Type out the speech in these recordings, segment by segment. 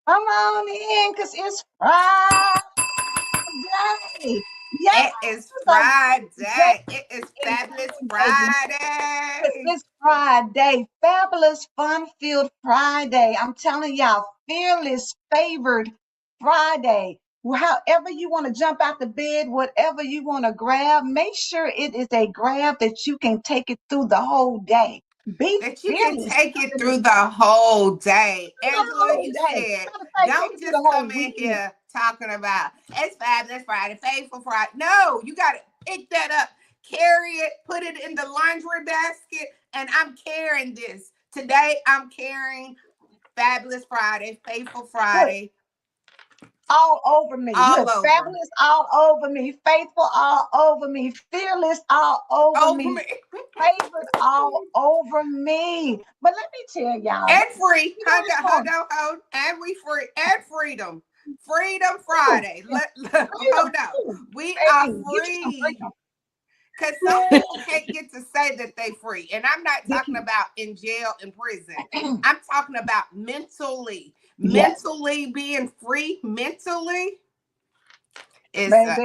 Come on in, because it's Friday. Yes, It is it's a great day. Friday. It is Fabulous Friday. It's Friday, fabulous, fun-filled Friday. I'm telling y'all, fearless, favored Friday. However you want to jump out the bed, whatever you want to grab, make sure it is a grab that you can take it through the whole day. Be That you can fearless. take it through the whole day. Through the Angela, whole you day. said, Matter of fact, take don't it through the just whole come in weekend. here talking about it's Fabulous Friday, Faithful Friday. No, you got to pick that up, carry it, put it in the laundry basket, and I'm carrying this. Today, I'm carrying Fabulous Friday, Faithful Friday. All over me. All Look, over. fabulous all over me. Faithful all over me. Fearless all over me. Favored all over me. But let me tell y'all. And free. Hold on. And we free. And freedom. Freedom Friday. Hold on. We are free. Because some people can't get to say that they free. And I'm not talking about in jail and prison. I'm talking about mentally. Yes. Mentally being free. Mentally is a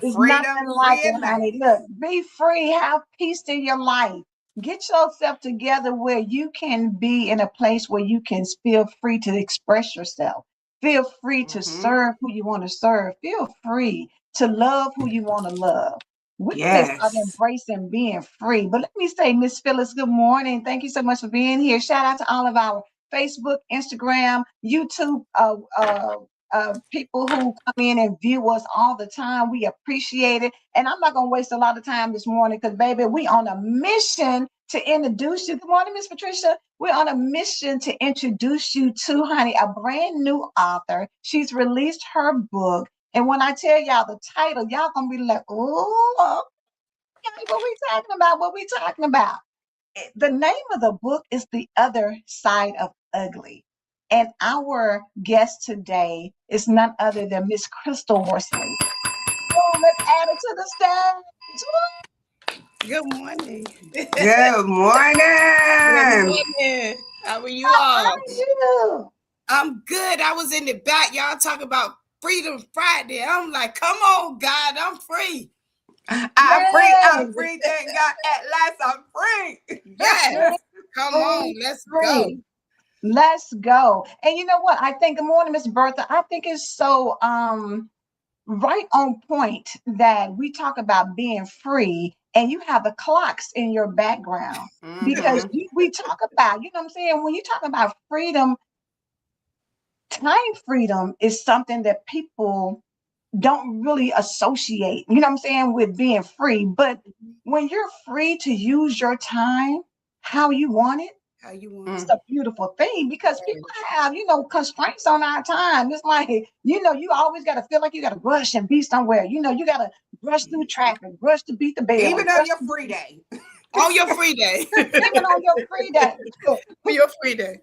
It's freedom nothing like free it, honey. Look, be free. Have peace in your life. Get yourself together where you can be in a place where you can feel free to express yourself. Feel free to serve who you want to serve. Feel free to love who you want to love. We just are embracing being free. But let me say, Miss Phyllis, good morning. Thank you so much for being here. Shout out to all of our Facebook, Instagram, YouTube people who come in and view us all the time. We appreciate it. And I'm not going to waste a lot of time this morning because, baby, we on a mission to introduce you. Good morning, Miss Patricia. We're on a mission to introduce you to, honey, a brand new author. She's released her book. And when I tell y'all the title, y'all going to be like, oh, okay, what we talking about? What we talking about? The name of the book is The Other Side of Ugly. And our guest today is none other than Miss Christil Worsley. Oh, let's add it to the stage. Good morning. Good morning. Good morning. How are you all? How are you? I'm good. I was in the back. Y'all talk about Freedom Friday. I'm like, come on, God, I'm free. I'm free, thank God. At last, I'm free. Yes. Come on, let's go. Let's go. And you know what? I think, good morning, Miss Bertha. I think it's so right on point that we talk about being free and you have the clocks in your background because we talk about, you know what I'm saying? When you talk about freedom, time freedom is something that people don't really associate, you know what I'm saying, with being free. But when you're free to use your time how you want it, it's a beautiful thing because people have, constraints on our time. It's like, you always got to feel like you got to rush and be somewhere. You got to rush through traffic, rush to beat the bell. Even on your free day. On your free day. Even on your free day. On your free day.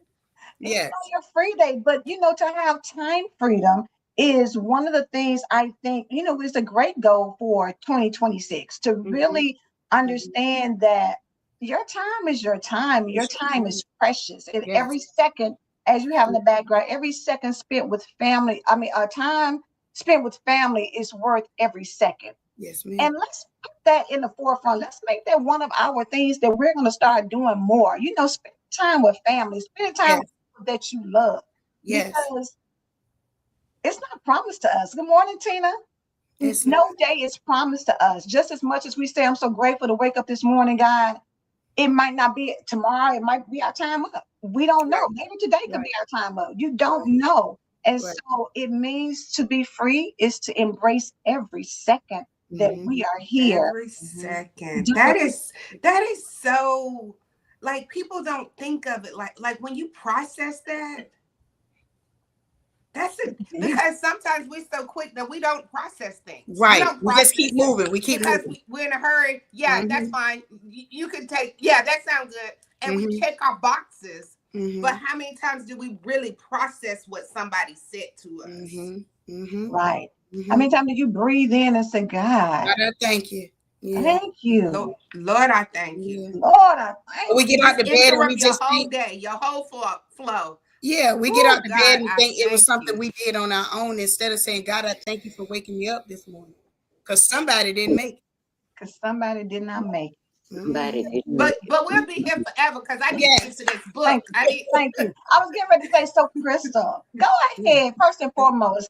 Yes. On your free day. But, to have time freedom is one of the things I think, is a great goal for 2026 to really understand that your time is your time. Your time is precious. And Yes. every second, as you have in the background, every second spent with family, time spent with family is worth every second. Yes, ma'am. And let's put that in the forefront. Let's make that one of our things that we're going to start doing more. Spend time with family, spend time with people that you love. Yes. Because it's not promised to us. Good morning, Tina. It's No day is promised to us. Just as much as we say, I'm so grateful to wake up this morning, God, it might not be tomorrow. It might be our time up. We don't know. Maybe today could be our time up. You don't know. And so it means to be free is to embrace every second that we are here. Every second. That is so, like, people don't think of it like when you process that. That's it. Because sometimes we're so quick that we don't process things. Right. We just keep moving. We keep because moving. we're in a hurry. Yeah, that's fine. You can take, yeah, that sounds good. And we check our boxes. But how many times do we really process what somebody said to us? Right. How many times do you breathe in and say, God, I thank you. Yeah. Thank you. Lord, I thank you. Lord, I thank you. We get out the bed and we just whole day, your whole flow. Yeah, we get out the bed and think it was something we did on our own instead of saying, God, I thank you for waking me up this morning. Because somebody didn't make it. Because somebody did not make it. Somebody didn't. But we'll be here forever because I need to get to this book. Thank you. I was getting ready to say, so Christil, go ahead. First and foremost,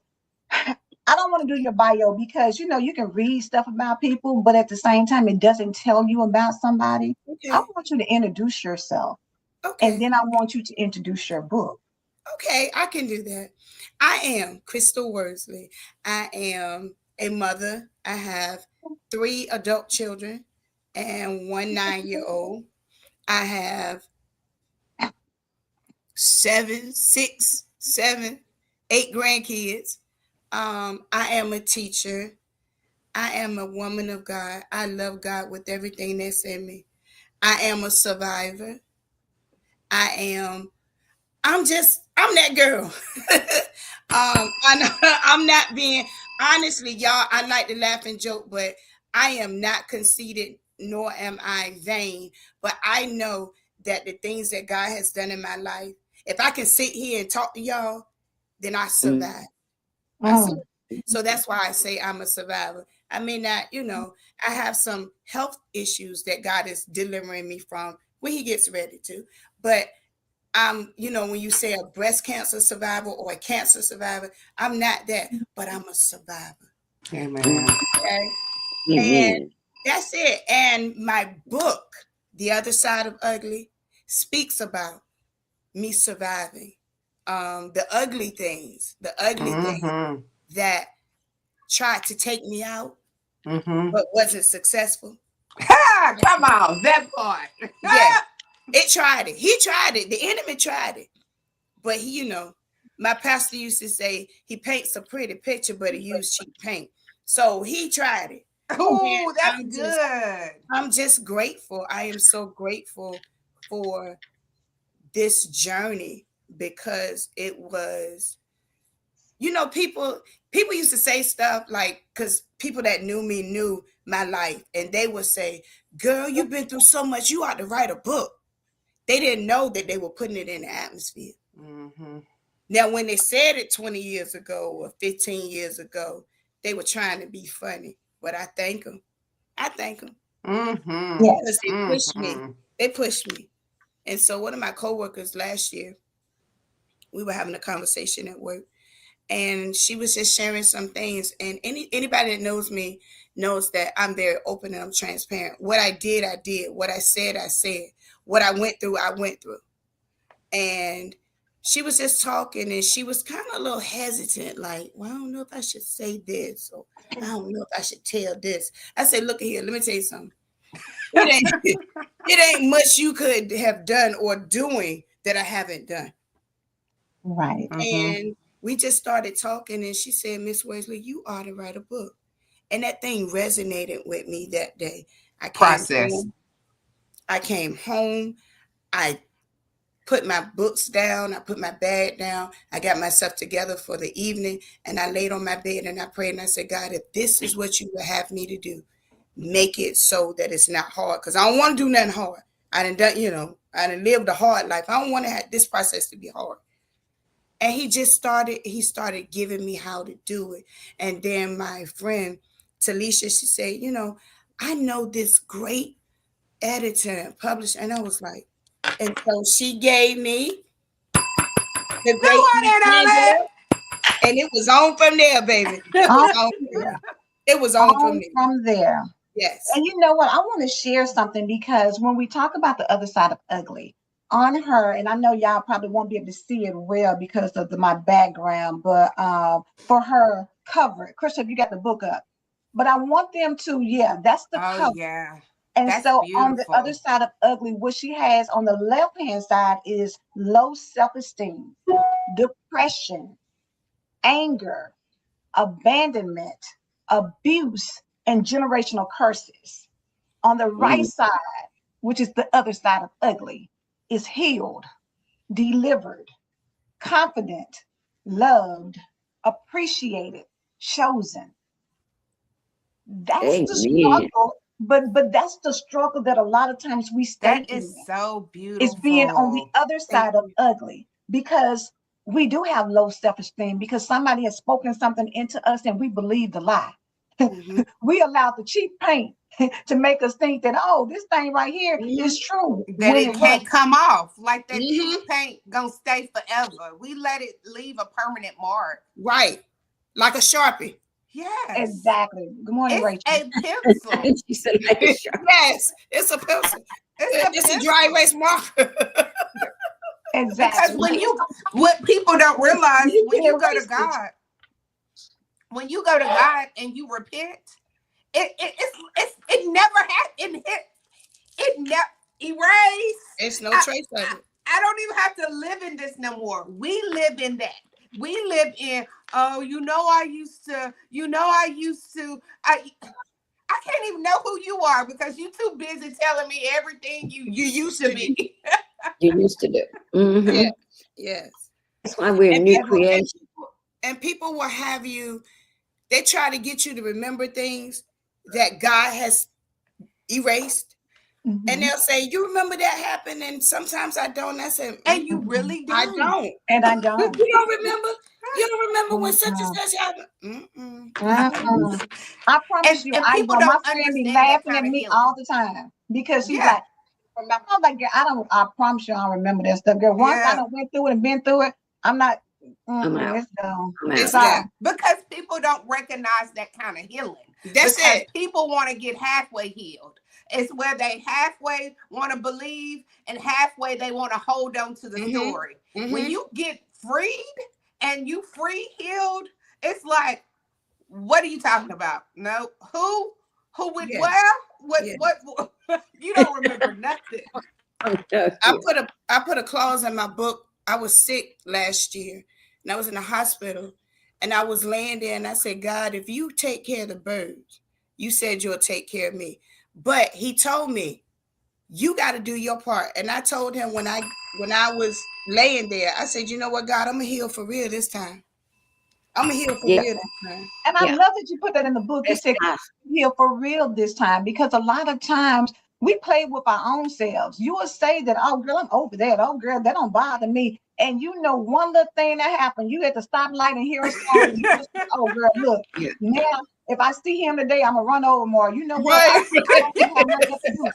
I don't want to do your bio because you can read stuff about people, but at the same time, it doesn't tell you about somebody. Okay. I want you to introduce yourself. Okay. And then I want you to introduce your book. Okay, I can do that. I am Christil Worsley. I am a mother. I have 3 adult children and 1 9-year-old. I have 6, 7, 8 grandkids. I am a teacher. I am a woman of God. I love God with everything that's in me. I am a survivor. I'm that girl. I'm not being, honestly, y'all, I like to laugh and joke, but I am not conceited, nor am I vain. But I know that the things that God has done in my life, if I can sit here and talk to y'all, then I survive. So that's why I say I'm a survivor. I may not, I have some health issues that God is delivering me from when he gets ready to. But when you say a breast cancer survivor or a cancer survivor, I'm not that, but I'm a survivor. Amen. Okay? And that's it. And my book, The Other Side of Ugly, speaks about me surviving. The ugly things that tried to take me out, but wasn't successful. Come on, that part. Yeah. It tried it. He tried it. The enemy tried it. But my pastor used to say he paints a pretty picture, but he used cheap paint. So he tried it. Oh, that's good. I'm just grateful. I am so grateful for this journey because it was, people used to say stuff like, because people that knew me knew my life, and they would say, girl, you've been through so much, you ought to write a book. They didn't know that they were putting it in the atmosphere. Now, when they said it 20 years ago or 15 years ago, they were trying to be funny. But I thank them. Because they pushed me. They pushed me. And so one of my coworkers last year, we were having a conversation at work, and she was just sharing some things. And anybody that knows me knows that I'm very open and I'm transparent. What I did, I did. What I said, I said. What I went through, I went through. And she was just talking, and she was kind of a little hesitant, like, well, I don't know if I should say this, or I don't know if I should tell this. I said, look here, let me tell you something. It ain't much you could have done or doing that I haven't done. Right. And we just started talking, and she said, Miss Worsley, you ought to write a book. And that thing resonated with me that day. I came home. I put my books down. I put my bag down. I got myself together for the evening, and I laid on my bed and I prayed, and I said, God, if this is what you would have me to do, make it so that it's not hard, because I don't want to do nothing hard. I done lived a hard life. I don't want to have this process to be hard. And he started giving me how to do it. And then my friend Talisha, she said, I know this great editor and publisher. And I was like, and so she gave me the Come great on Miss in on Angela, it. and it was on from there, baby. It was on from there. It was on from On there. from there. Yes. And you know what? I want to share something, because when we talk about the other side of ugly, on her, and I know y'all probably won't be able to see it well because of my background, but for her cover, Christil, you got the book up. But I want them to, that's the Oh cover. yeah. And That's so on the other beautiful. side of ugly, what she has on the left hand side is low self-esteem, depression, anger, abandonment, abuse, and generational curses. On the right side, which is the other side of ugly, is healed, delivered, confident, loved, appreciated, chosen. That's the Amen. struggle, but that's the struggle that a lot of times we stay That is in, so is being on the beautiful. other Thank side of you. ugly, because we do have low self-esteem because somebody has spoken something into us and we believe the lie. Mm-hmm. We allowed the cheap paint to make us think that, oh, this thing right here Mm-hmm. is true That when it it can't wasn't. come off. Like that Mm-hmm. cheap paint gonna stay forever. We let it leave a permanent mark. Right. Like a Sharpie. Yes. Exactly. Good morning, It's Rachel. a pencil. She said, like a shark. Yes, it's a pencil. It's a It's a dry pencil. erase marker. Because Exactly. what people don't realize, You when can you go to erase it. God, when you go to God and you repent, it never happened. It never erase. It's no I, trace of I, it. I don't even have to live in this no more. We live in that. We live in, oh, I can't even know who you are because you're too busy telling me everything you You used used to to do. be. You used to do. Yeah. Yes. That's why we're And new people and creation. people and people will have you, they try to get you to remember things that God has erased. And Mhm. they'll say, you remember that happened? And sometimes I don't. I say, And you Mhm. really I don't. don't. And I don't. You don't remember? You don't remember when such and Mhm. such happened? Mm-mm. Mhm. I promise you, And I people don't. My don't friend be understand that laughing kind at of me healing. all the time because she's Yeah. like, remember? I'm like, girl, I don't. I promise you, I don't remember that stuff. Girl, once I Yeah. done went through it and been through it, I'm not. I'm out. It's gone. I'm out. It's Sorry. gone. Because people don't recognize that kind of healing. That's Because it. people want to get halfway healed. It's where they halfway want to believe and halfway they want to hold on to the story. Mm-hmm. When Mm-hmm. you get freed and you free healed, it's like, what are you talking about? No, who went Yes. where? Yes. What? You don't remember nothing. I'm telling I you. put a clause in my book. I was sick last year and I was in the hospital and I was laying there and I said, God, if you take care of the birds, you said you'll take care of me. But he told me, you got to do your part. And I told him when I was laying there, I said, you know what, God, I'm gonna heal for real this time. I'm gonna heal for Yeah, real this time. And I yeah. love that you put that in the book. You That's said possible. here for real this time, because a lot of times we play with our own selves. You will say that, oh girl, I'm over that. Oh girl, that don't bother me. And you know, one little thing that happened, you at the stoplight and hear a song. And you just, oh girl, look, Yeah. now if I see him today, I'm gonna run over more. You know what? Right. I don't even have nothing to do.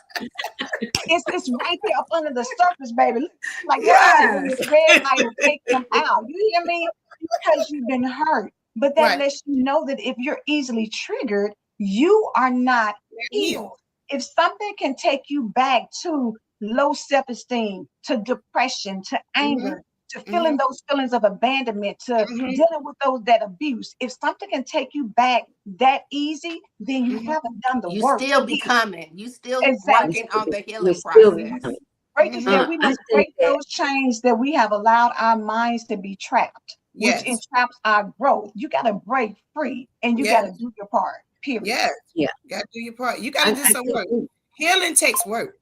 It's right there up under the surface, baby. Look, like girl, I need to run Yes. this red light and take them out. You hear me? Because you've been hurt. But that Right. lets you know that if you're easily triggered, you are not Heal. healed. If something can take you back to low self-esteem, to depression, to Mm-hmm. anger, to Mm-hmm. feeling those feelings of abandonment, to Mm-hmm. dealing with those that abuse, if something can take you back that easy, then you Mm-hmm. haven't done the You work still to heal. becoming. You still We're Exactly. working on still, the we're healing still process. becoming. Rachel Mm-hmm. said we I must think break that, those chains that we have allowed our minds to be trapped, which Yes. entraps our growth. You got to break free and you got Yes. to do your part, period. Yes. yeah, You gotta do your part. You gotta do I some think, work. Healing takes work.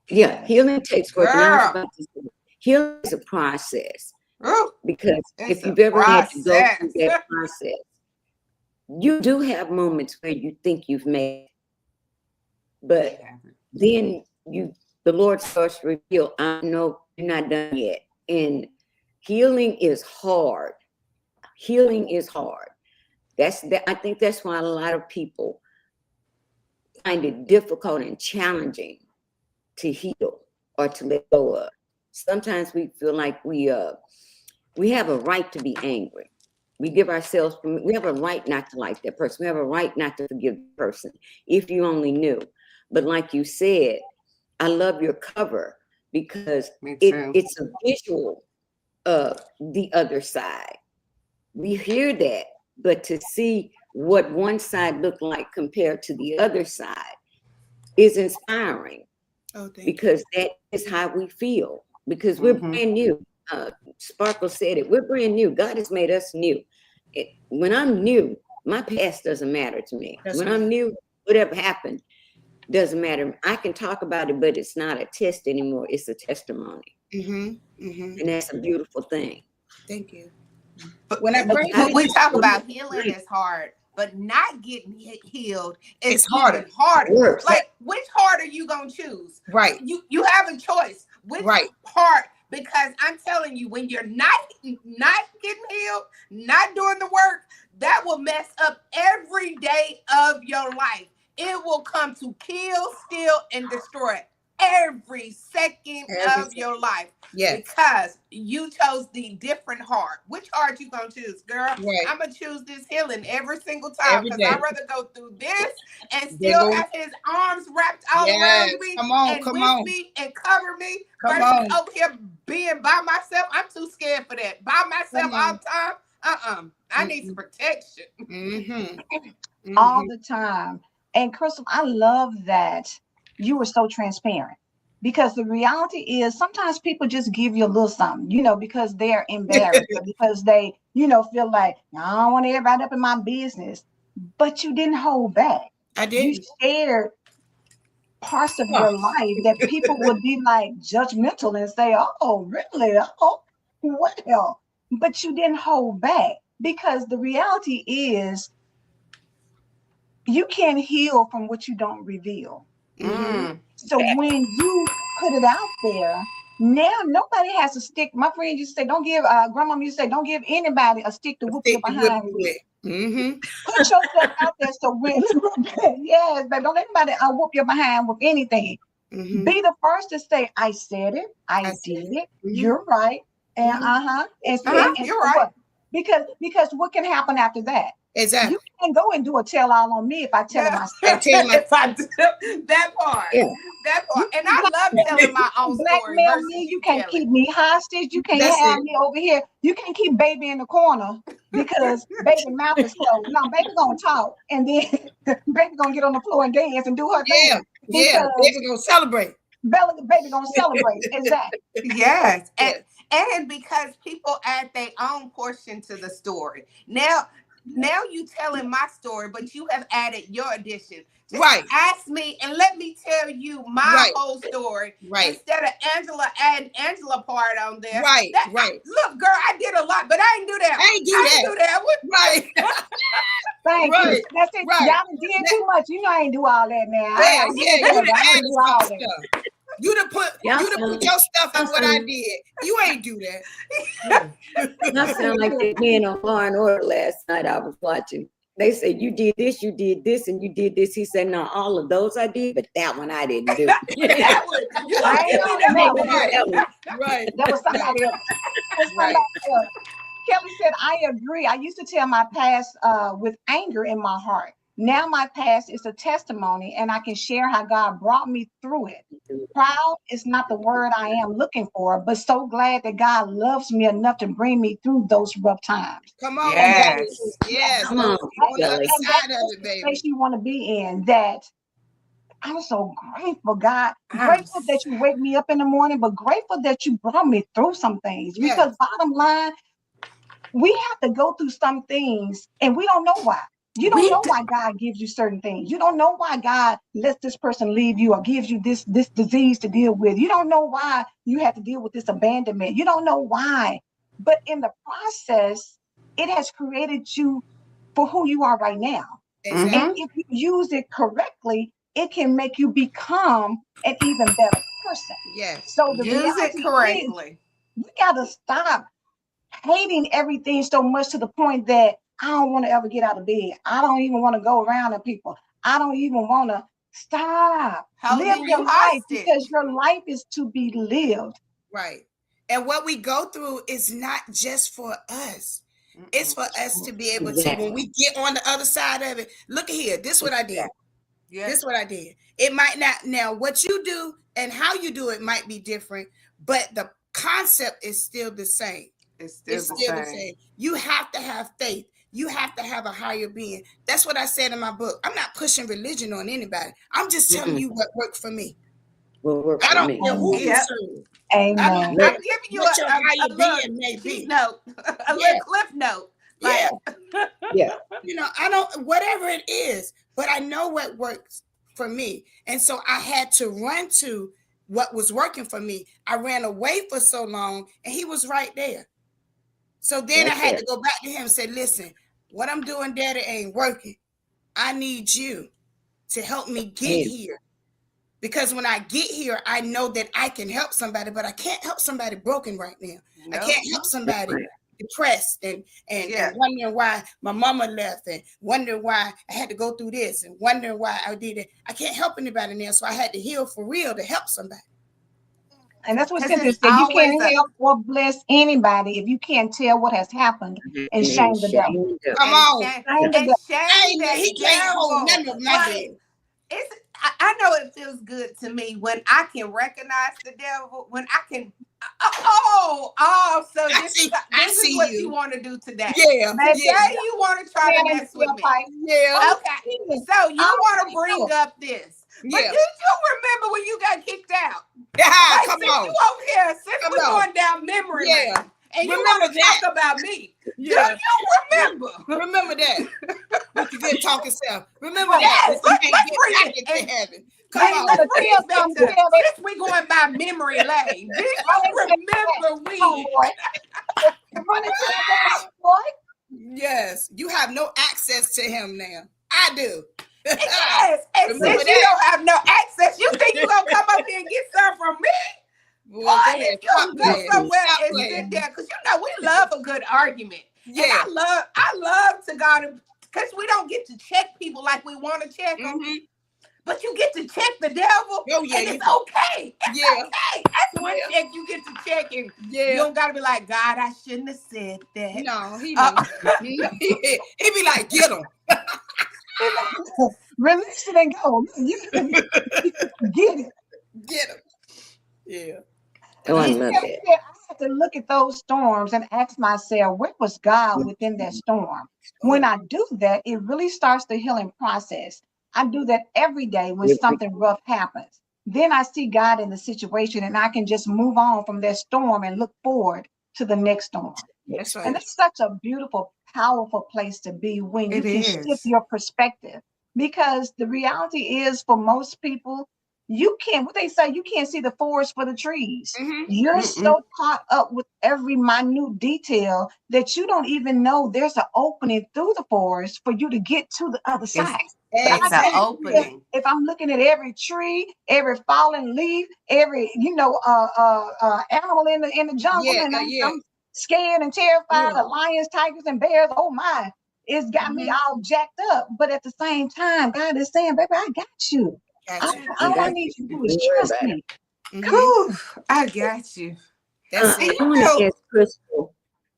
yeah, healing takes work. And I was Girl. about to say, healing is a process. Ooh, Because it's if a you've ever had to go through process. that process, you do have moments where you think you've made it, but then you the Lord starts to reveal, I know you're not done yet. And healing is hard. Healing is hard. I think that's why a lot of people find it difficult and challenging to heal or to let go of. Sometimes we feel like we have a right to be angry. We have a right not to like that person. We have a right not to forgive the person, if you only knew. But like you said, I love your cover because it's a visual of the other side. We hear that, but to see what one side looked like compared to the other side is inspiring. Because that is how we feel. Because we're brand new. Sparkle said it. We're brand new. God has made us new. When I'm new, my past doesn't matter to me. When I'm new, whatever happened doesn't matter. I can talk about it, but it's not a test anymore. It's a testimony. And that's a beautiful thing. Thank you. But when we talk about healing is hard, but not getting healed is harder. Like, which heart are you gonna choose? Right. You have a choice. Which part? Because I'm telling you, when you're not getting healed, not doing the work, that will mess up every day of your life. It will come to kill, steal, and destroy every second of your life. Yes. Because you chose the different heart. Which heart you gonna choose, girl? Right. I'm gonna choose this healing every single time because I'd rather go through this and still have his arms wrapped all around me and me and cover me versus over here being by myself. I'm too scared for that. By myself all the time. I need some protection. All the time. And Christil, I love that you were so transparent, because the reality is sometimes people just give you a little something, because they're embarrassed or because they, feel like, I don't want everybody up in my business. But you didn't hold back. I did. You shared parts of your life that people would be like judgmental and say, oh, really? Oh, well. But you didn't hold back, because the reality is you can't heal from what you don't reveal. So when you put it out there, now nobody has to stick. My friend used to say, grandma used to say, don't give anybody a stick to whoop your behind with. Put yourself out there so when, yes, baby, don't let anybody whoop your behind with anything. Be the first to say, I said it, I did it, you're right, and and you're right. Because what can happen after that? Exactly. You can't go and do a tell-all on me if I tell it myself. That part. That part. And I love telling my own story. Blackmail me. You can't keep me hostage. You can't have me over here. You can't keep baby in the corner because baby mouth is closed. No, baby gonna talk, and then baby gonna get on the floor and dance and do her thing. Baby gonna celebrate. Baby gonna celebrate. Exactly. Yes. And because people add their own portion to the story. Now you telling my story, but you have added your addition. Just ask me and let me tell you my whole story. Instead of Angela adding Angela part on there. Look, girl, I did a lot, but I didn't do that. I ain't do that. Thank you. That's it. Y'all did too much. I ain't do all that now. You do all that. You done put your stuff in what I did. You ain't do that. I sound like that man on Law and Order last night I was watching. They said, you did this, and you did this. He said, no, all of those I did, but that one I didn't do. That was somebody else. Kelly said, I agree. I used to tell my past with anger in my heart. Now my past is a testimony, and I can share how God brought me through it. Proud is not the word I am looking for, but so glad that God loves me enough to bring me through those rough times. Come on. Yes. Come on. And that's the place you want to be in. That I'm so grateful, God. Grateful that you wake me up in the morning, but grateful that you brought me through some things. Because bottom line, we have to go through some things, and we don't know why. You don't know why God gives you certain things. You don't know why God lets this person leave you or gives you this disease to deal with. You don't know why you have to deal with this abandonment. You don't know why. But in the process, it has created you for who you are right now. And if you use it correctly, it can make you become an even better person. Yes. So the Use it reality is, correctly. we got to stop hating everything so much to the point that I don't want to ever get out of bed. I don't even want to go around to people. I don't even want to stop. Live Holding your you life, hostage. because your life is to be lived. Right. And what we go through is not just for us. It's for us to be able to, when we get on the other side of it, look at here. This is what I did. Yes. This is what I did. It might not, now what you do and how you do it might be different, but the concept is still the same. It's still the same. You have to have faith. You have to have a higher being. That's what I said in my book. I'm not pushing religion on anybody. I'm just telling you what worked for me. I don't care who you serve. Amen. I'm giving you what your a higher little being may be. note, a little cliff note. Yeah. Yeah. You know, I don't, whatever it is, but I know what works for me. And so I had to run to what was working for me. I ran away for so long and he was right there. So then I had to go back to him and say, listen, what I'm doing, Daddy, ain't working. I need you to help me get here. Because when I get here, I know that I can help somebody, but I can't help somebody broken right now. I can't help somebody depressed and wondering why my mama left and wondering why I had to go through this and wondering why I did it. I can't help anybody now. So I had to heal for real to help somebody. And that's what Cynthia said. You can't help or bless anybody if you can't tell what has happened and shame the devil. Come on. And shame that he can't hold none of my bed. I know it feels good to me when I can recognize the devil, when I can, so this is what you want to do today. Yeah. Today you want to try to mess with me. Yeah. Okay. So you want to bring up this. But did you remember when you got kicked out? Yeah, like, come since on. you over here, since we're going down memory lane, and you want to talk about me. Yeah. Do you remember? Remember that. With your good talking self. Remember that. Yes, let's bring it into heaven. Come on. Let's bring it back to since we're going by memory lane. Did you remember we? Yes. You have no access to him now. I do. Yes. And since you don't have no access, you think you're going to come up here and get some from me? Well, you go somewhere and sit there, because you know we love a good argument. Yeah. And I love to God, because we don't get to check people like we want to check them. But you get to check the devil. Oh, yeah, and it's okay. It's okay. That's one check you get to check. And you don't got to be like, God, I shouldn't have said that. No, he he be like, get him. Release it and go. Get it. Get him. Yeah. Oh, I love it. I had to look at those storms and ask myself, where was God within that storm? When I do that, it really starts the healing process. I do that every day when something rough happens. Then I see God in the situation and I can just move on from that storm and look forward to the next storm. That's right. And it's such a beautiful, powerful place to be when you can shift your perspective. Because the reality is, for most people, you can't, what they say, you can't see the forest for the trees. You're so caught up with every minute detail that you don't even know there's an opening through the forest for you to get to the other side. It's an opening. If I'm looking at every tree, every fallen leaf, every animal in the jungle, and I'm scared and terrified of lions, tigers, and bears. Oh my, it's got me all jacked up. But at the same time, God is saying, baby, I got you. All I need you to do is trust me. I got you. I want to ask Christil.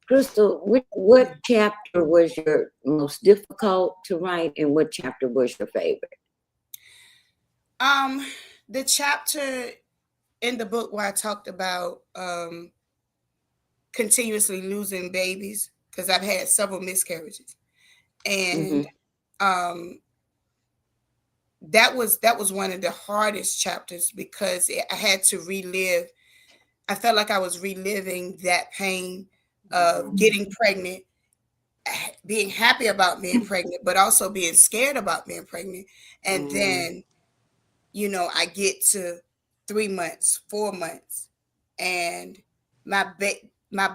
Christil, what chapter was your most difficult to write, and what chapter was your favorite? The chapter in the book where I talked about continuously losing babies, because I've had several miscarriages, and that was one of the hardest chapters, because I had to relive. I felt like I was reliving that pain of getting pregnant, being happy about being pregnant, but also being scared about being pregnant. And then, I get to 3 months, 4 months, and my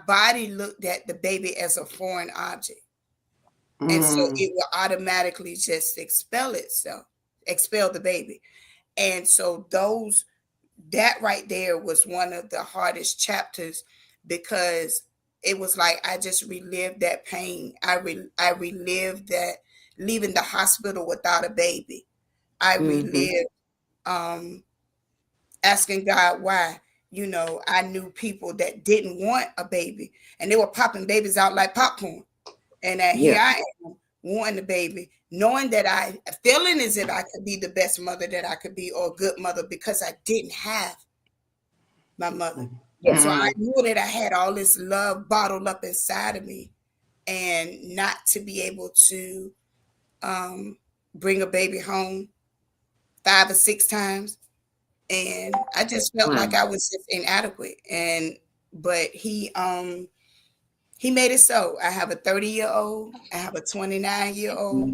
body looked at the baby as a foreign object. And so it will automatically just expel itself. expel the baby. And so that right there was one of the hardest chapters, because it was like I just relived that pain. I relived that leaving the hospital without a baby. I relived asking God why. I knew people that didn't want a baby, and they were popping babies out like popcorn. And here I am wanting a baby, knowing that I feeling as if I could be the best mother that I could be, or a good mother, because I didn't have my mother. So I knew that I had all this love bottled up inside of me, and not to be able to bring a baby home 5 or 6 times. And I just felt like I was just inadequate. But he made it so. I have a 30-year-old, I have a 29-year-old,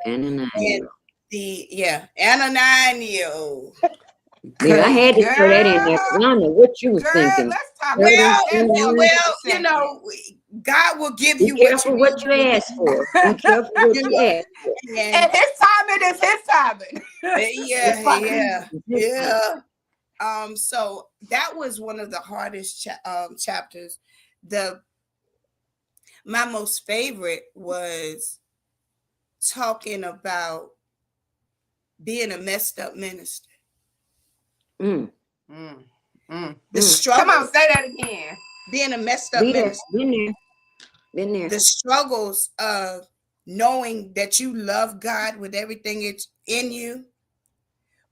and a 9-year-old. And a 9-year-old. Yeah, I had to throw that in there. I don't know what you was thinking. Let's talk well, God will give you what you ask for. Be careful what you ask for. And his timing is his timing. Yeah. So that was one of the hardest chapters. My most favorite was talking about being a messed up minister. The struggle. Come on, say that again. Being a messed up minister. Been there. The struggles of knowing that you love God with everything it's in you,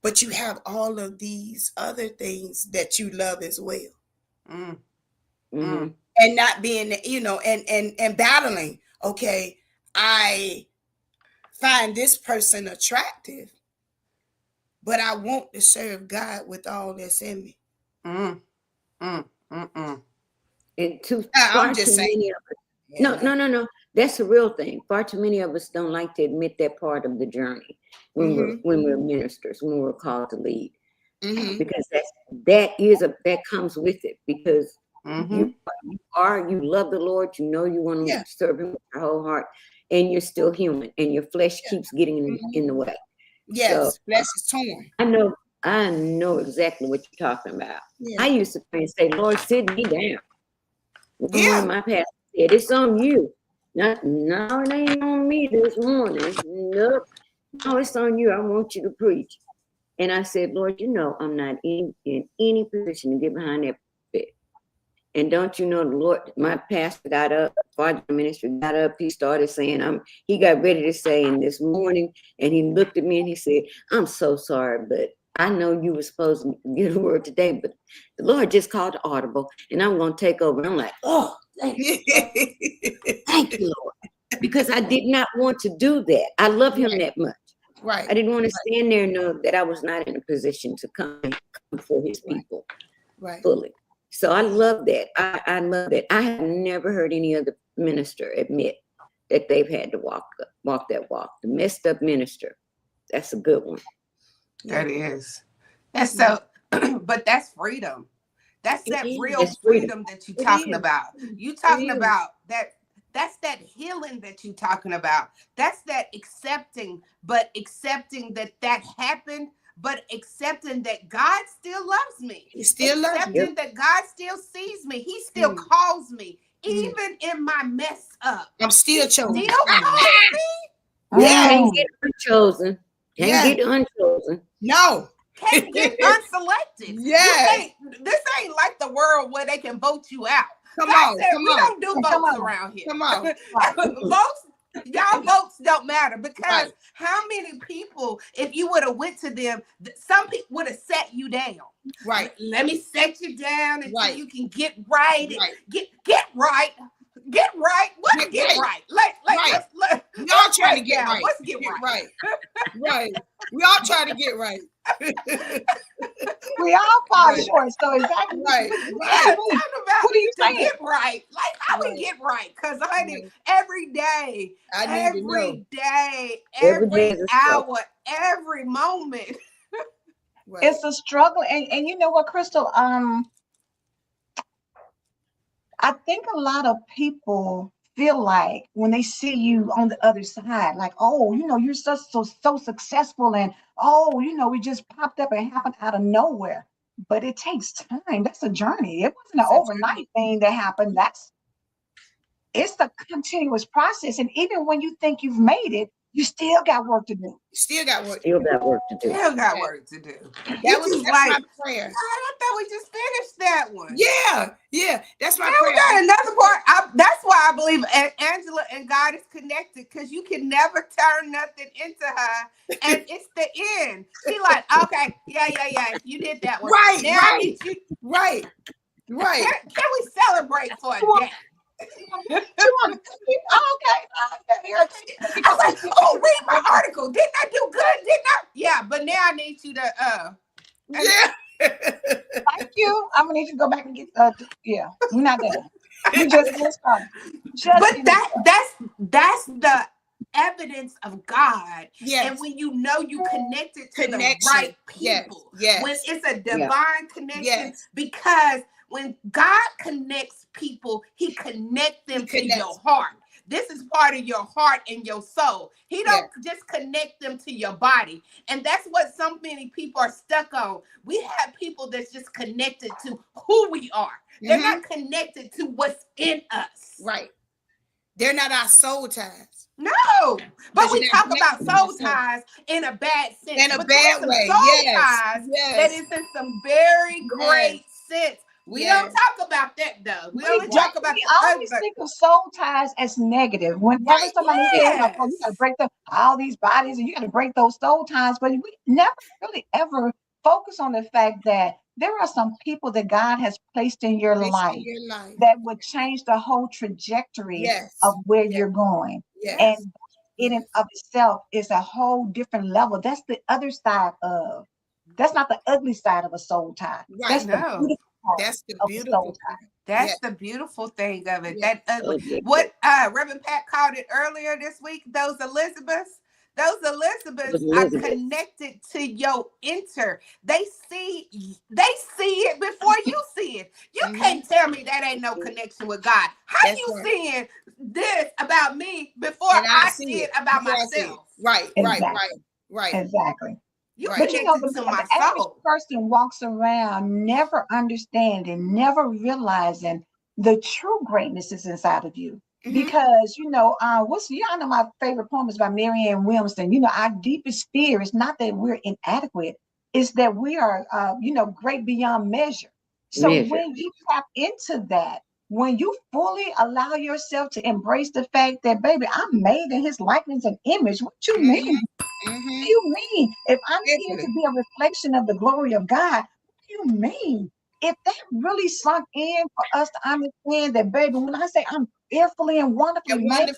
but you have all of these other things that you love as well. And not being, and battling. Okay, I find this person attractive, but I want to serve God with all that's in me. And I'm just saying. No. That's a real thing. Far too many of us don't like to admit that part of the journey when we're ministers, when we're called to lead, because that comes with it. Because you love the Lord, you want to serve Him with your whole heart, and you're still human, and your flesh keeps getting in the way. Yes, so, flesh is torn. I know exactly what you're talking about. I used to pray and say, Lord, sit me down. One of my pastors said, it's on you. No, it ain't on me this morning. Nope. No, it's on you. I want you to preach. And I said, Lord, I'm not in any position to get behind that pulpit. And don't you know, the Lord, my pastor got up, father ministry got up, he started saying, he got ready to say in this morning, and he looked at me and he said, I'm so sorry, but I know you were supposed to get a word today, but the Lord just called the audible, and I'm going to take over. I'm like, oh, thank you. Thank you, Lord. Because I did not want to do that. I love Him that much. Right. I didn't want to stand there and know that I was not in a position to come for His people fully. So I love that. I love that. I have never heard any other minister admit that they've had to walk that walk. The messed up minister. That's a good one. That is. And so, but that's freedom. That's that real freedom that you're talking about. You talking about that. That's that healing that you're talking about. That's that accepting that happened, but accepting that God still loves me. He still loves me. Accepting that God still sees me. He still calls me. Even in my mess up. I'm still chosen. Still calls me. Can't get unchosen. Can't get unchosen. No. Can't get unselected. This ain't like the world where they can vote you out. Come on. We don't do votes around here. Come on. Y'all votes don't matter, because how many people, if you would have went to them, some people would have set you down. Right. Let me set you down until you can get right. Get right. Get right. What's get right? Y'all trying to get right. What's get right? Right. We all trying to get right. We all fall short. So exactly right. What are you saying? Get right. Like how we get right? Because honey, every day, every hour, every moment. It's a struggle. And you know what, Christil? I think a lot of people feel like when they see you on the other side, like, oh, you're so successful, and oh, we just popped up and happened out of nowhere. But it takes time. That's a journey. It wasn't an overnight thing that happened. It's a continuous process. And even when you think you've made it, you still got work to do. Still got work. Still got work to do. Still got work to do. That's my prayer. I thought we just finished that one. Yeah, that's my prayer. We got another part. That's why I believe Angela and God is connected, because you can never turn nothing into her, and it's the end. She like, okay, yeah, you did that one. Right, now right, I need you. right. Can we celebrate for a day? Okay. I was like, oh, read my article. Didn't I do good? Didn't I? Yeah, but now I need you to Thank you. I'm gonna need you to go back and get yeah, we're not done. We just getting started. But that's the evidence of God. Yes. And when you connected to the right people. Yes. When it's a divine connection, because when God connects people, he connects them to your heart. This is part of your heart and your soul. He don't just connect them to your body. And that's what so many people are stuck on. We have people that's just connected to who we are. They're not connected to what's in us. Right. They're not our soul ties. No. But we talk about soul ties in a bad sense. In a bad way. Soul ties that is in some very great sense. We don't talk about that though. We only talk about I always think of soul ties as negative. Whenever somebody says, "Oh, you got to break all these bodies, and you got to break those soul ties," but we never really ever focus on the fact that there are some people that God has placed in your life that would change the whole trajectory of where you're going. And in and of itself is a whole different level. That's the other side of. That's not the ugly side of a soul tie. Right. That's the beautiful. That's the beautiful. That's the beautiful thing of it. That ugly. What Reverend Pat called it earlier this week. Those Elizabeths are connected to your inner. They see it before you see it. You can't tell me that ain't no connection with God. How you seeing this about me before I see it about myself? Right. Exactly. But the average person walks around never understanding, never realizing the true greatness is inside of you. Because y'all know my favorite poem is by Marianne Williamson. Our deepest fear is not that we're inadequate, it's that we are great beyond measure. So when you tap into that, when you fully allow yourself to embrace the fact that, baby, I'm made in his likeness and image. What you mean? What do you mean? If I'm here to be a reflection of the glory of God, what do you mean? If that really sunk in for us to understand that, baby, when I say I'm fearfully and wonderfully made,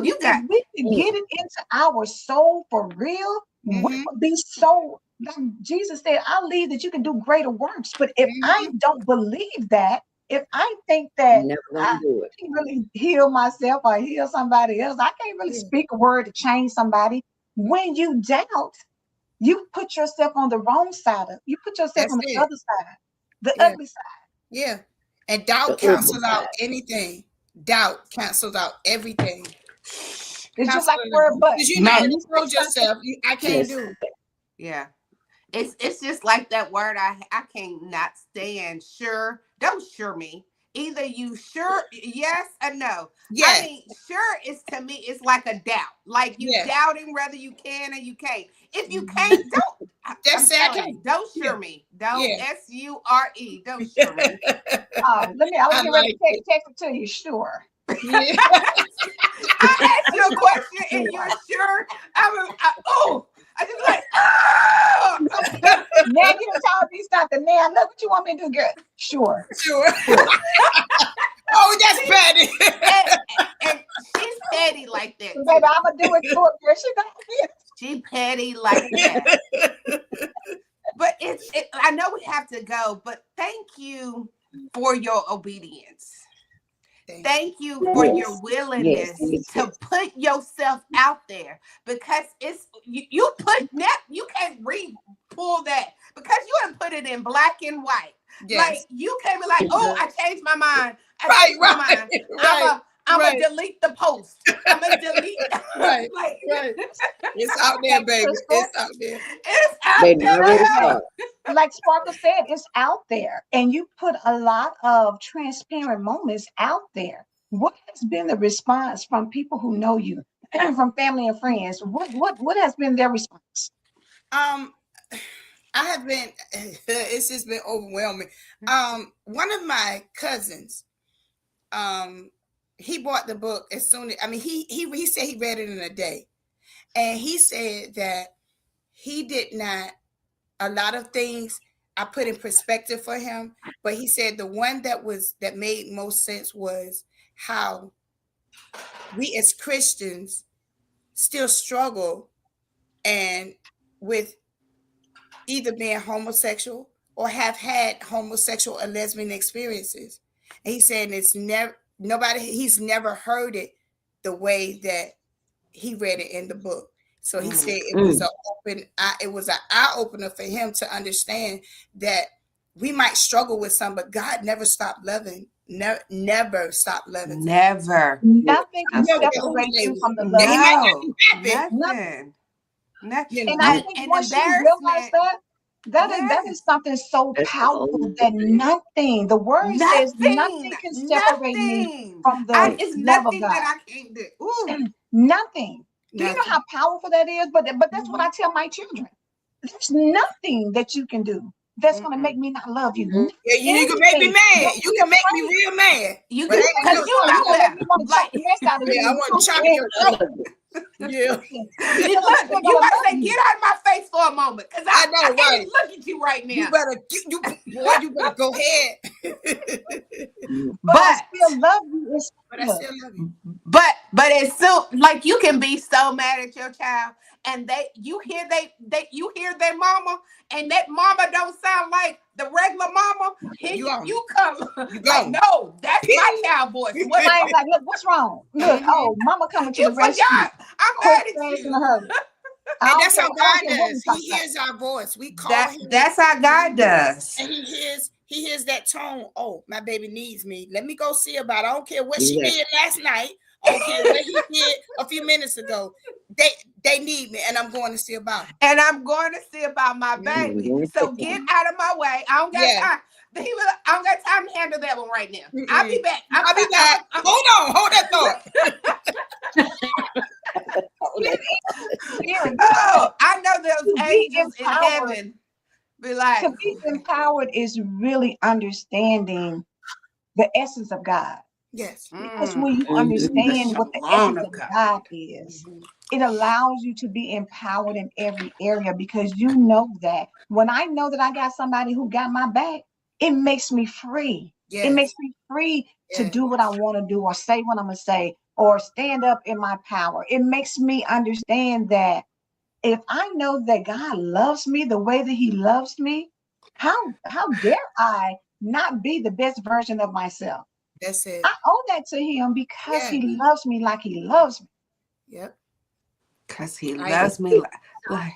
you got we can get it into our soul for real, we would be so, like Jesus said, I believe that you can do greater works. But if I don't believe that, if I think that I can't really heal myself or heal somebody else, I can't really speak a word to change somebody. When you doubt, you put yourself on the wrong side you put yourself on the other side, the ugly side. Yeah. And doubt cancels out anything. Doubt cancels out everything. It's just like word but. You told yourself, I can't do it. Yeah. It's just like that word I can't not stand. Sure. Don't sure me. Either you sure yes or no. Yes. I mean, sure is to me, it's like a doubt. Like you doubting whether you can or you can't. If you can't, don't. Don't sure me. Don't S-U-R-E. Don't sure me. I was getting ready to text it to you. Sure. I asked you a question and you're sure. I just like, oh! Now you done told me something. Now look what you want me to do, girl. Sure. Oh, that's petty. and she's petty like that. Baby, I'm gonna do it for her. She petty like that. But I know we have to go, but thank you for your obedience. Thank you for your willingness to put yourself out there, because it's you can't pull that, because you have put it in black and white. Like you can't be like, oh, I changed my mind. Right, right, right. I'm right. gonna delete the post. I'm gonna delete. Right, Like, right. It's out there, baby. It's out there. it's out They there already now. saw it. Like Sparkle said, it's out there, and you put a lot of transparent moments out there. What has been the response from people who know you, from family and friends? What has been their response? Um, I have been. It's just been overwhelming. One of my cousins, he bought the book as soon as. I mean, he said he read it in a day, and he said that he did not. A lot of things I put in perspective for him, but he said the one that made most sense was how we as Christians still struggle and with either being homosexual or have had homosexual or lesbian experiences. And he's saying it's never he's never heard it the way that he read it in the book. So he said it was an eye opener for him to understand that we might struggle with some, but God never stopped loving. Never stopped loving. Never. Nothing can No, separate you from the love. he might not No, be happy. nothing. Nothing. And I think once you realize that is something so That's powerful all. that nothing, the word says nothing can separate me Nothing. from the It's love of nothing God. that I can't do. Ooh. Nothing. Do you know Nothing. how powerful that is? But that's what I tell my children. There's nothing that you can do that's going to make me not love you. Mhm. Yeah, you can make me mad. You can make me real mad. You But can, ain't because you You're know gonna make that. me want to chop the mess out of you. Yeah, I want to chop your throat. Yeah. You look, you gotta say, get out of my face for a moment, because I know, I can't right. even look at you right now. You better go ahead. But I still love you. It's But I still love you. But it's so, like, you can be so mad at your child, and you hear their mama, and that mama don't sound like the regular mama. Here you come. You Like, go. no, that's my child voice. What? I ain't like, look, what's wrong? Look, oh, mama coming to You the rescue. forgot. I'm Quick, mad at fast, in you. a hurry. And that's how I God don't care what we does. talk He about. hears our voice. We call him. That's how God does. And he hears that tone. Oh, my baby needs me. Let me go see about it. I don't care what she did last night. I don't care what he did a few minutes ago. They need me, and I'm going to see about it. And I'm going to see about my baby. So get out of my way. I don't got time. I don't got time to handle that one right now. I'll be back. I'll be back. Hold that thought. Oh, I know those angels in heaven be like. To be empowered is really understanding the essence of God. Yes. Because when you understand what the essence of God is, it allows you to be empowered in every area, because you know that when I know that I got somebody who got my back, it makes me free. Yes. It makes me free to do what I want to do, or say what I'm going to say, or stand up in my power. It makes me understand that if I know that God loves me the way that he loves me, how dare I not be the best version of myself? That's it. I owe that to him because he loves me like he loves me. Yep. Because he loves me like.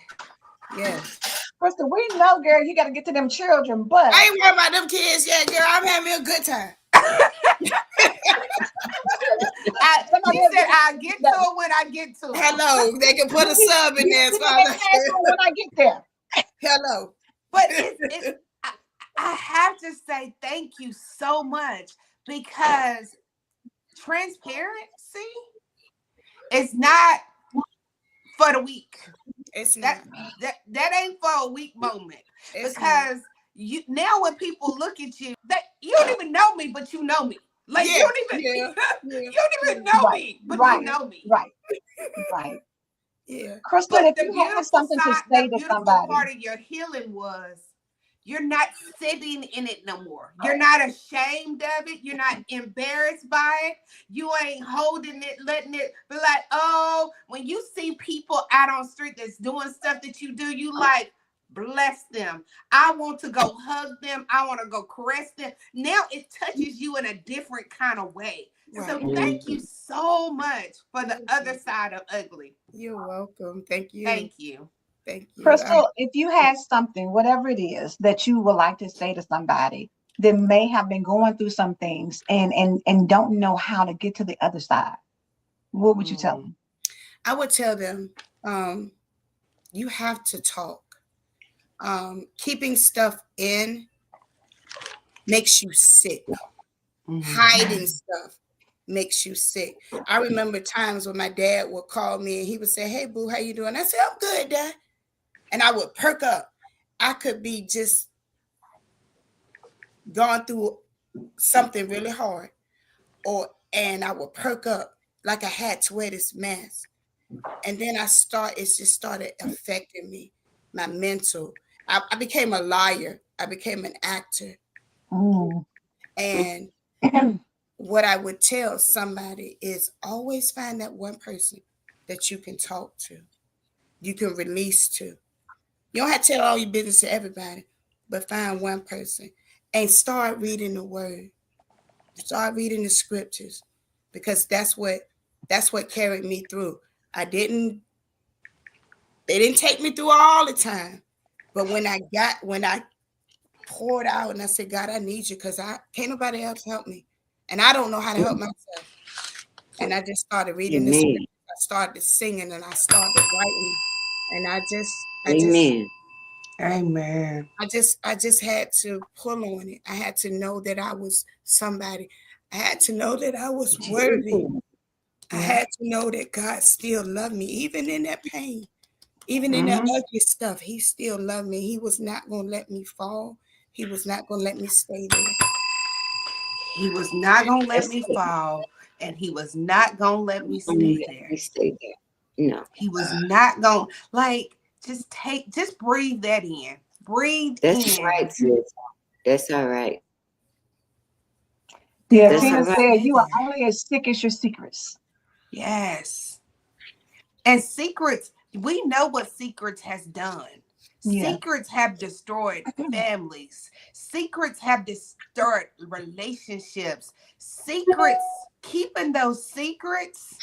Yes. Christil, we know, girl, you got to get to them children, but I ain't worried about them kids yet, girl. I'm having me a good time. He said, I'll get to it when I get to it. Hello. They can put a sub in there. When I get there. Hello. But I have to say thank you so much, because transparency is not for the weak. It's that ain't for a weak moment. It's because you now when people look at you, that you don't even know me, but you know me. Like you don't even you don't even know me, but you know me. Right. Yeah. Christil, if you have something to say to somebody, part of your healing was you're not sitting in it no more. You're not ashamed of it. You're not embarrassed by it. You ain't holding it, letting it be like, oh, when you see people out on the street that's doing stuff that you do, you like, bless them. I want to go hug them. I want to go caress them. Now it touches you in a different kind of way. Right. So thank you so much for the other side of ugly. You're welcome. Thank you. Thank you. Christil, if you had something, whatever it is, that you would like to say to somebody, that may have been going through some things and don't know how to get to the other side, what would you tell them? I would tell them, you have to talk. Keeping stuff in makes you sick. Hiding stuff makes you sick. I remember times when my dad would call me and he would say, "Hey, boo, how you doing?" I said, "I'm good, Dad." And I would perk up. I could be just gone through something really hard, and I would perk up like I had to wear this mask. And then it just started affecting me, my mental. I became a liar. I became an actor. And what I would tell somebody is always find that one person that you can talk to, you can release to. You don't have to tell all your business to everybody, but find one person and start reading the word. Start reading the scriptures, because that's what carried me through. They didn't take me through all the time. But when I poured out and I said, "God, I need you, because I can't nobody else help me. And I don't know how to help myself." And I just started reading the scriptures. I started singing and I started writing. And Amen. I just had to pull on it. I had to know that I was somebody. I had to know that I was worthy. I had to know that God still loved me, even in that pain, even in that ugly stuff. He still loved me. He was not going to let me fall. He was not going to let me stay there. He was not going to let me fall, and he was not going to let me stay there. No. He was not going to, just breathe that in. Breathe That's in. right, sis. That's all right. Yeah, Tina said you are only as sick as your secrets. Yes. And secrets, we know what secrets has done. Yeah. Secrets have destroyed families. Secrets have destroyed relationships. Secrets, keeping those secrets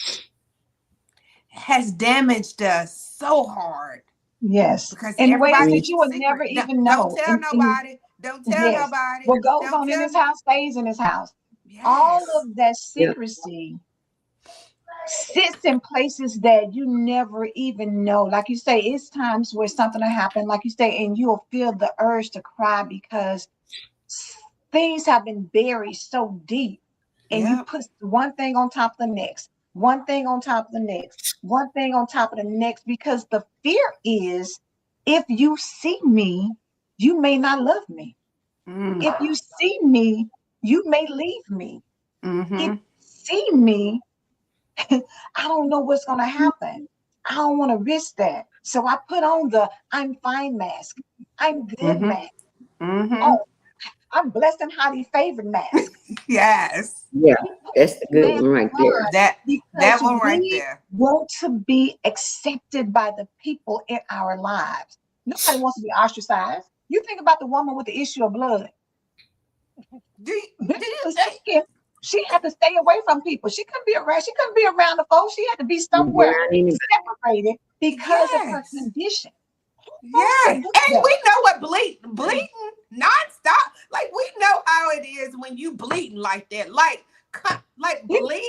has damaged us so hard. Yes. Because In ways everybody that you would never even know. Don't tell nobody. Don't tell Yes. nobody. What goes on in this house stays in this house. Yes. All of that secrecy sits in places that you never even know. Like you say, it's times where something will happen, like you say, and you'll feel the urge to cry because things have been buried so deep. And you put one thing on top of the next, one thing on top of the next, one thing on top of the next, because the fear is, if you see me, you may not love me. If you see me, you may leave me. If you see me, I don't know what's going to happen. I don't want to risk that. So I put on the I'm fine mask. I'm good mask. Oh, I'm blessed and highly favored mask. Yes. Yeah, that's the good one right there. That one right there. Want to be accepted by the people in our lives. Nobody wants to be ostracized. You think about the woman with the issue of blood. She had to stay away from people. She couldn't be around. She couldn't be around the folks. She had to be somewhere separated because of her condition. Yeah, and we know what bleeding nonstop. Like, we know how it is when you bleeding like that. Like bleeding.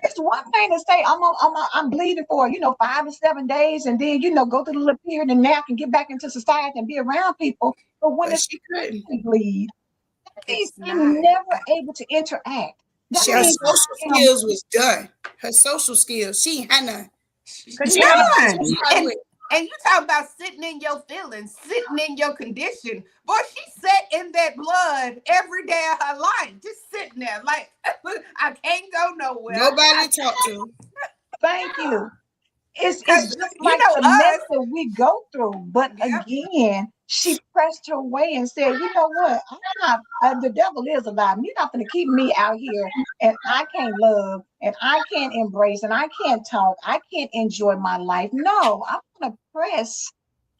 It's one thing to say I'm bleeding for 5 to 7 days, and then go through the little period and nap and get back into society and be around people. But when she couldn't bleed, I'm never able to interact. Her social skills was done. Her social skills, she had none. And you talk about sitting in your feelings, sitting in your condition. Boy, she sat in that blood every day of her life, just sitting there like, I can't go nowhere. Nobody to talk to. Thank you. It's just like the mess that we go through. But again, she pressed her way and said, you know what? I'm not, the devil is alive. You're not going to keep me out here, and I can't love, and I can't embrace, and I can't talk. I can't enjoy my life. No, I'm going to press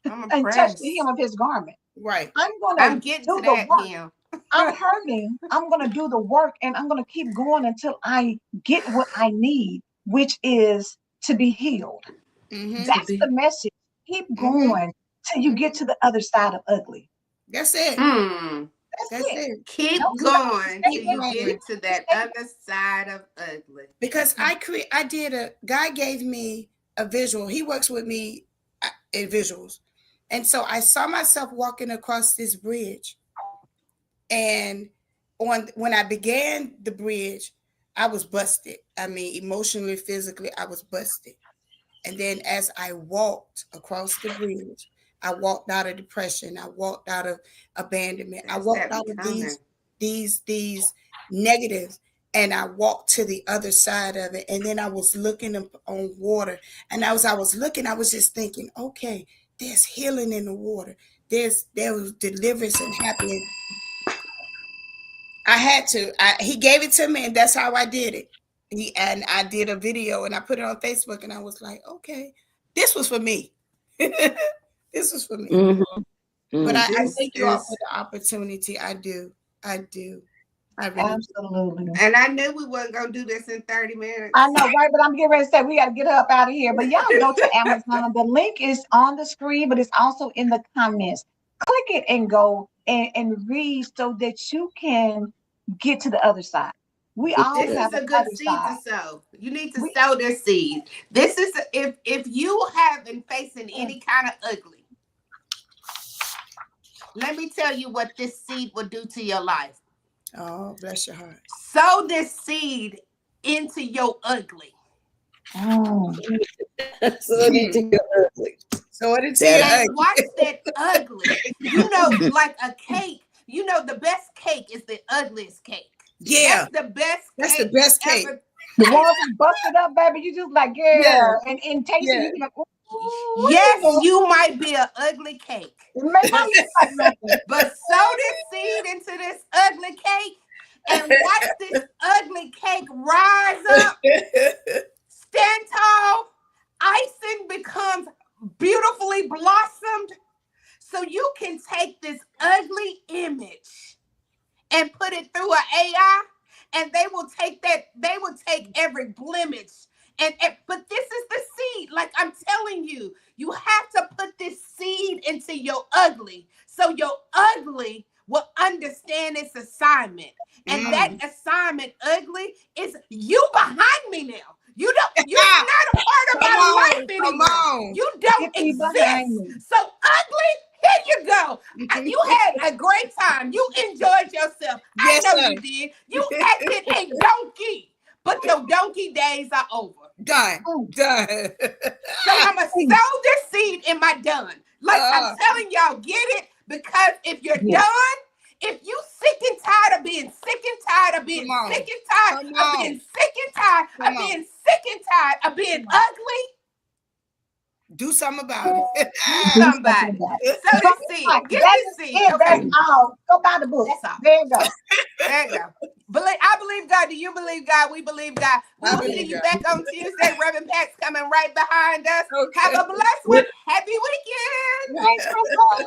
and touch the hem of his garment. Right. I'm getting to that hem. I'm hurting. I'm going to do the work, and I'm going to keep going until I get what I need, which is to be healed. That's the message. Keep going till you get to the other side of ugly. That's it. That's it. Keep Don't going till Keep you going. get to that other side of ugly. Because guy gave me a visual. He works with me in visuals. And so I saw myself walking across this bridge. And when I began the bridge, I was busted. I mean, emotionally, physically, I was busted. And then as I walked across the bridge, I walked out of depression. I walked out of abandonment. I walked out of these negatives, and I walked to the other side of it. And then I was looking on water. And as I was looking, I was just thinking, okay, there's healing in the water. There was deliverance and happiness. He gave it to me, and that's how I did it. And I did a video and I put it on Facebook, and I was like, okay, this was for me. This was for me. Mm-hmm. But I thank you all for the opportunity. I do. I really absolutely. And I knew we wasn't gonna do this in 30 minutes. I know, right? But I'm getting ready to say we got to get her up out of here. But y'all go to Amazon. The link is on the screen, but it's also in the comments. Click it and go and read so that you can get to the other side. We all This have is a an good other seed side. to sow. You need to sow this seed. This is if you have been facing any kind of ugly, let me tell you what this seed will do to your life. Oh, bless your heart. Sow this seed into your ugly. Mm. So into your ugly. So it is here. And watch that ugly. You know, like a cake. You know, the best cake is the ugliest cake. Yeah, That's the best. that's the best cake. Ever. The ones that busted up, baby, you just like, yeah. And tasting, Yeah. you be like, ooh, Yes, you might be an ugly cake. it may not look like nothing. But sow this seed into this ugly cake and watch this ugly cake rise up, stand tall, icing becomes beautifully blossomed. So you can take this ugly image and put it through an AI, and they will take every blemish. But this is the seed. Like I'm telling you, you have to put this seed into your ugly, so your ugly will understand its assignment. And that assignment, ugly, is you behind me now. You're not a part of my life anymore. You don't exist. So ugly, here you go. You had a great time. You enjoyed yourself. Yes, I know sir. you did. You acted a donkey, but your donkey days are over. Done. Done. So I'm going to sow this seed in my done. Like I'm telling y'all, get it? Because if you're done, if you sick and tired of being sick and tired of being sick and tired of being sick and tired of being sick and tired of being ugly, do something about it. Somebody. So this seed. Get this seed. Okay. Go buy the book. That's all. There you go. There you go. I believe God. Do you believe God? We believe God. We'll see you back on Tuesday. Reverend Pat's coming right behind us. Okay. Have a blessed one. Happy weekend. Thanks, Christil.